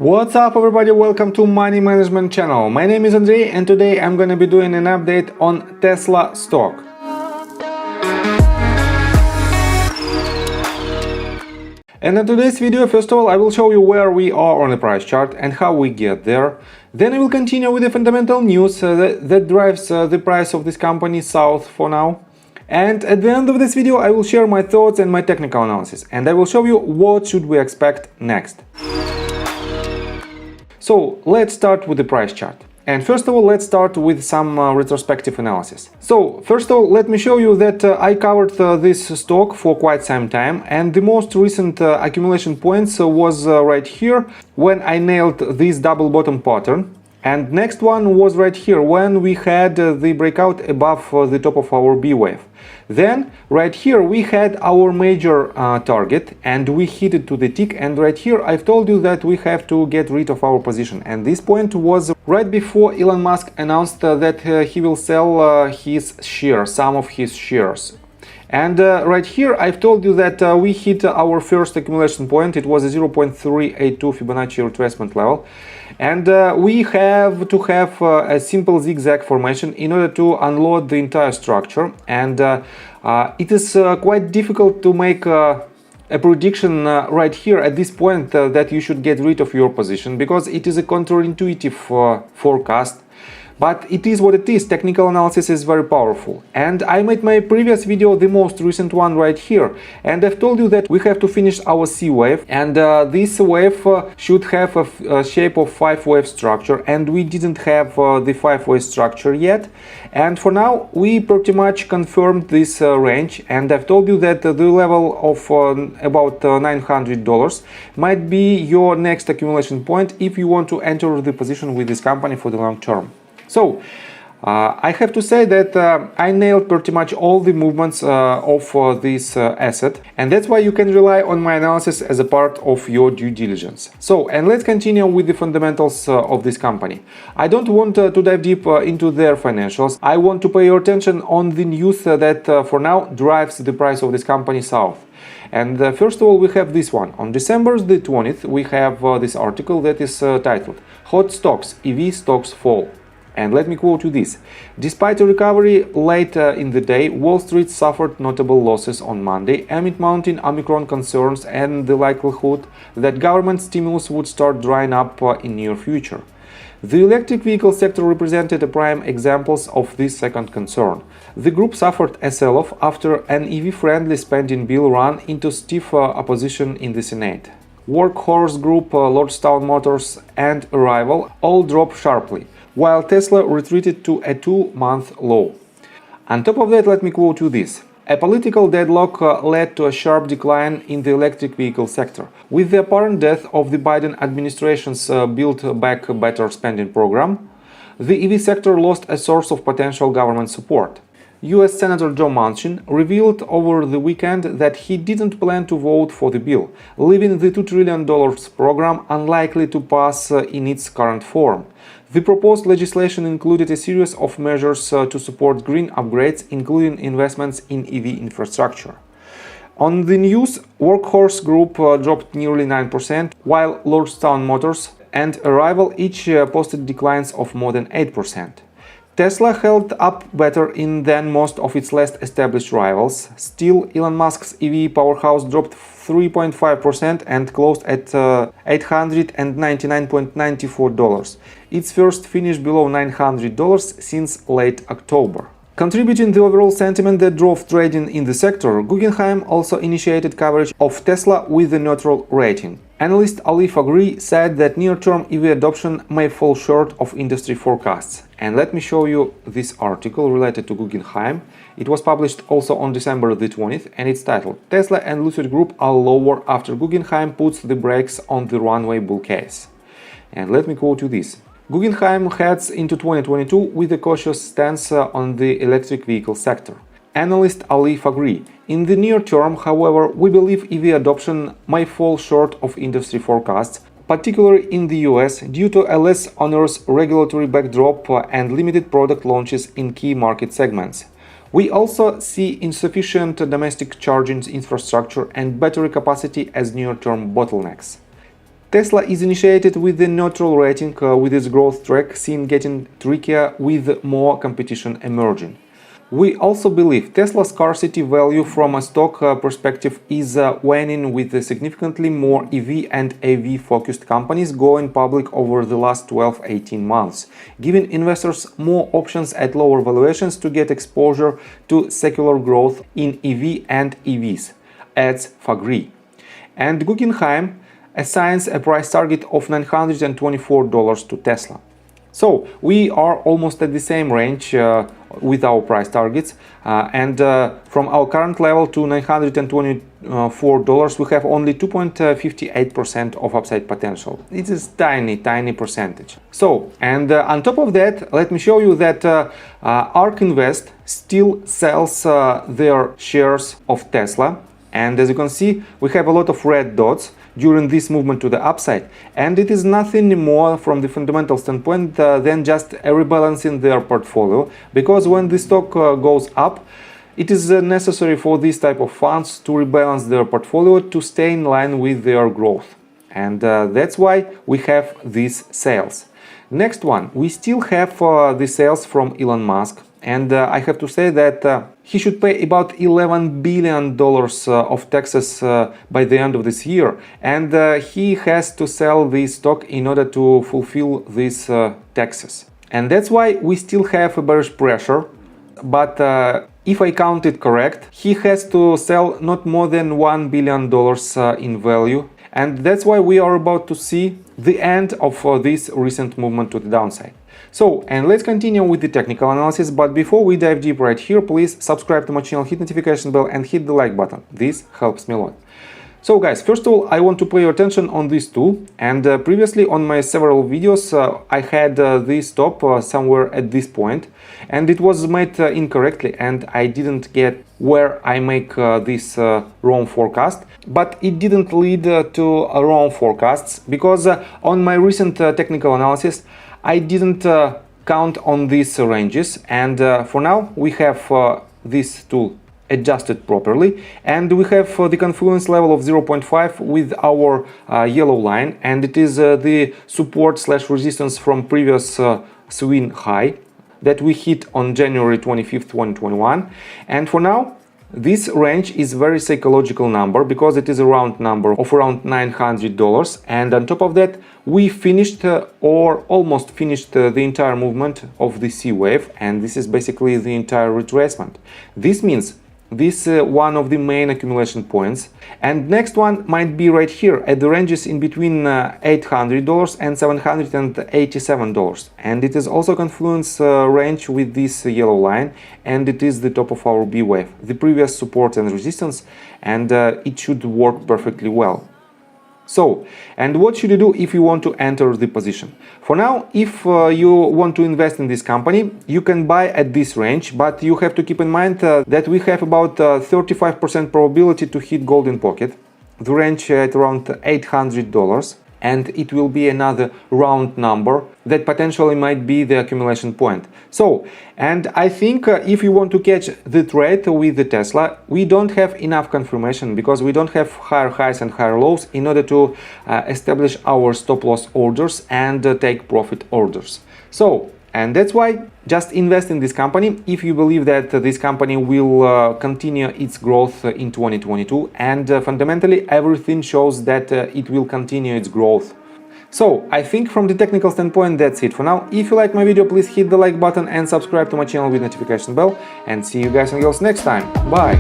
What's up everybody, welcome to Money Management channel. My name is Andrei and today I'm gonna be doing an update on Tesla stock. And in today's video, first of all, I will show you where we are on the price chart and how we get there. Then I will continue with the fundamental news that drives the price of this company south for now. And at the end of this video, I will share my thoughts and my technical analysis. And I will show you what should we expect next. So let's start with the price chart. And first of all, let's start with some retrospective analysis. So first of all, let me show you that I covered this stock for quite some time, and the most recent accumulation points was right here when I nailed this double bottom pattern. And next one was right here when we had the breakout above the top of our B wave. Then right here we had our major target and we hit it to the tick, and right here I've told you that we have to get rid of our position, and this point was right before Elon Musk announced that he will sell his shares, some of his shares. And right here I've told you that we hit our first accumulation point. It was a 0.382 Fibonacci retracement level, and we have to have a simple zigzag formation in order to unload the entire structure. And it is quite difficult to make a prediction right here at this point that you should get rid of your position, because it is a counterintuitive forecast. But it is what it is. Technical analysis is very powerful. And I made my previous video, the most recent one, right here. And I've told you that we have to finish our C wave. And this wave should have a shape of 5-wave structure. And we didn't have the 5-wave structure yet. And for now, we pretty much confirmed this range. And I've told you that the level of about $900 might be your next accumulation point if you want to enter the position with this company for the long term. So, I have to say that I nailed pretty much all the movements of this asset, and that's why you can rely on my analysis as a part of your due diligence. So, and let's continue with the fundamentals of this company. I don't want to dive deep into their financials. I want to pay your attention on the news that for now drives the price of this company south. And first of all, we have this one. On December the 20th, we have this article that is titled "Hot Stocks, EV Stocks Fall." And let me quote you this: "Despite a recovery late in the day, Wall Street suffered notable losses on Monday amid mounting Omicron concerns and the likelihood that government stimulus would start drying up in near future. The electric vehicle sector represented a prime examples of this second concern. The group suffered a sell-off after an EV-friendly spending bill ran into stiff opposition in the Senate. Workhorse Group, Lordstown Motors, and Arrival all dropped sharply, while Tesla retreated to a 2-month low. On top of that, let me quote you this: a political deadlock led to a sharp decline in the electric vehicle sector. With the apparent death of the Biden administration's Build Back Better spending program, the EV sector lost a source of potential government support. US Senator Joe Manchin revealed over the weekend that he didn't plan to vote for the bill, leaving the $2 trillion program unlikely to pass in its current form. The proposed legislation included a series of measures to support green upgrades, including investments in EV infrastructure. On the news, Workhorse Group dropped nearly 9%, while Lordstown Motors and Arrival each posted declines of more than 8%. Tesla held up better than most of its less established rivals. Still, Elon Musk's EV powerhouse dropped 3.5% and closed at $899.94. Its first finish below $900 since late October. Contributing the overall sentiment that drove trading in the sector, Guggenheim also initiated coverage of Tesla with a neutral rating. Analyst Ali Faghri said that near-term EV adoption may fall short of industry forecasts. And let me show you this article related to Guggenheim. It was published also on December the 20th, and it's titled "Tesla and Lucid Group are lower after Guggenheim puts the brakes on the runaway bull case." And let me quote you this: Guggenheim heads into 2022 with a cautious stance on the electric vehicle sector. Analyst Ali Faghri: "In the near term, however, we believe EV adoption may fall short of industry forecasts, particularly in the US, due to a less onerous regulatory backdrop and limited product launches in key market segments. We also see insufficient domestic charging infrastructure and battery capacity as near-term bottlenecks." Tesla is initiated with the neutral rating with its growth track seen getting trickier with more competition emerging. We also believe Tesla's scarcity value from a stock perspective is waning with significantly more EV and AV focused companies going public over the last 12-18 months, giving investors more options at lower valuations to get exposure to secular growth in EV and EVs, adds Faghri. And Guggenheim assigns a price target of $924 to Tesla. So we are almost at the same range with our price targets, and from our current level to $924 we have only 2.58% of upside potential. It is tiny percentage. So, and on top of that, let me show you that ARK Invest still sells their shares of Tesla, and as you can see we have a lot of red dots during this movement to the upside, and it is nothing more from the fundamental standpoint than just a rebalancing their portfolio, because when the stock goes up, it is necessary for this type of funds to rebalance their portfolio to stay in line with their growth, and that's why we have these sales. Next one, we still have the sales from Elon Musk, and I have to say that he should pay about $11 billion of taxes by the end of this year, and he has to sell this stock in order to fulfill these taxes. And that's why we still have a bearish pressure, but if I count it correct, he has to sell not more than $1 billion in value, and that's why we are about to see the end of this recent movement to the downside. So, and let's continue with the technical analysis, but before we dive deep right here, please subscribe to my channel, hit notification bell and hit the like button. This helps me a lot. So guys, first of all, I want to pay your attention on this tool, and previously on my several videos I had this stop somewhere at this point, and it was made incorrectly, and I didn't get where I make this wrong forecast, but it didn't lead to wrong forecasts, because on my recent technical analysis I didn't count on these ranges, and for now we have this tool adjusted properly, and we have the confluence level of 0.5 with our yellow line, and it is the support / resistance from previous swing high that we hit on January 25th, 2021. And for now this range is very psychological number, because it is a round number of around $900, and on top of that we finished or almost finished the entire movement of the C wave, and this is basically the entire retracement. This means this is one of the main accumulation points, and next one might be right here at the ranges in between $800 and $787, and it is also confluence range with this yellow line, and it is the top of our B wave, the previous support and resistance, and it should work perfectly well. So, and what should you do if you want to enter the position? For now, if you want to invest in this company, you can buy at this range, but you have to keep in mind that we have about 35% probability to hit golden pocket, the range at around $800, and it will be another round number that potentially might be the accumulation point. So, and I think if you want to catch the trade with the Tesla, we don't have enough confirmation, because we don't have higher highs and higher lows in order to establish our stop loss orders and take profit orders. So, and that's why just invest in this company if you believe that this company will continue its growth in 2022, and fundamentally everything shows that it will continue its growth. So I think from the technical standpoint that's it for now. If you like my video, please hit the like button and subscribe to my channel with notification bell, and see you guys and girls next time. Bye!